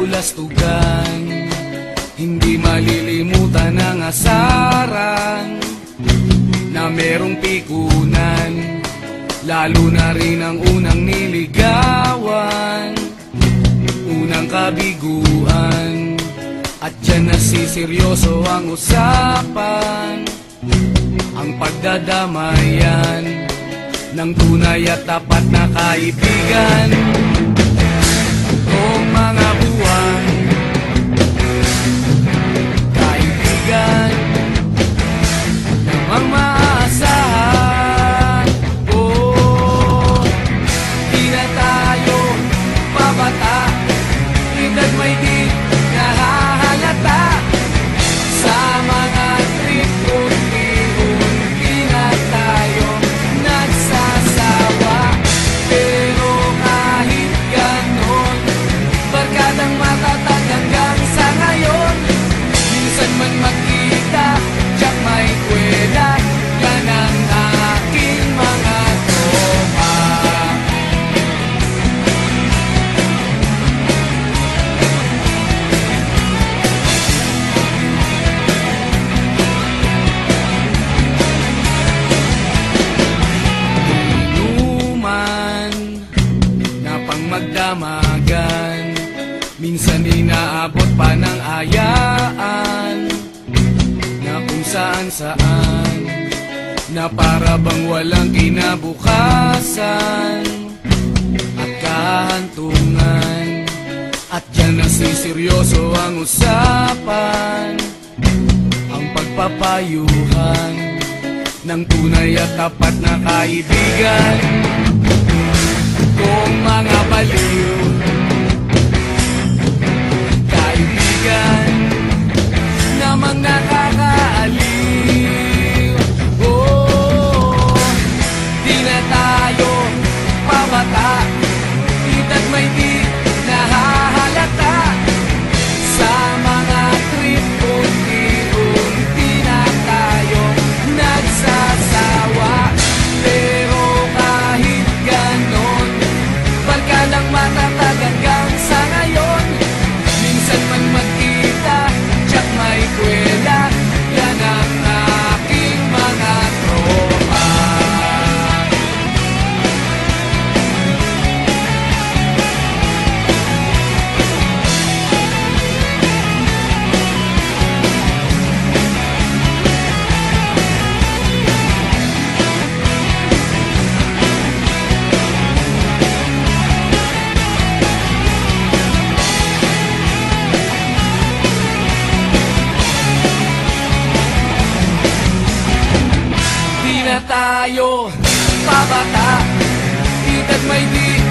kabulastugan, hindi malilimutan ang asaran na merong pikunan, lalo na rin ang unang niligawan, unang kabiguan. At dyan nasiseryoso ang usapan, ang pagdadamayan ng tunay at tapat na kaibigan. Kung mga buwan, kaibigan namang maaasahan. Oh, di na tayo pabata, edad may di nahahalata. Sa mga trip unti-unti na tayo nagsasawa. Pero kahit ganon, barkadang matatag hanggang sa ngayon. Minsan man magkita, tiyak may kwela, yan ang aking mga tropa. Inuman na pang magdamagan, minsan inaabot pa ng ayaan, na kung saan-saan, na para bang walang kinabukasan at kahantungan. At dyan nasiseryoso ang usapan, ang pagpapayuhan ng tunay at tapat na kaibigan. Kung mga baliw, kaibigan namang nakakaaliw. Oh, di na tayo pabata, edad may di nahahalata. Sa mga trip unti-unti na tayo nagsasawa. Pero kahit ganon, barkadang matatag hanggang sa ngayon. Minsan man magkita, tiyak may kwela, yan ang aking mga tropa. Di na tayo pabata, edad may di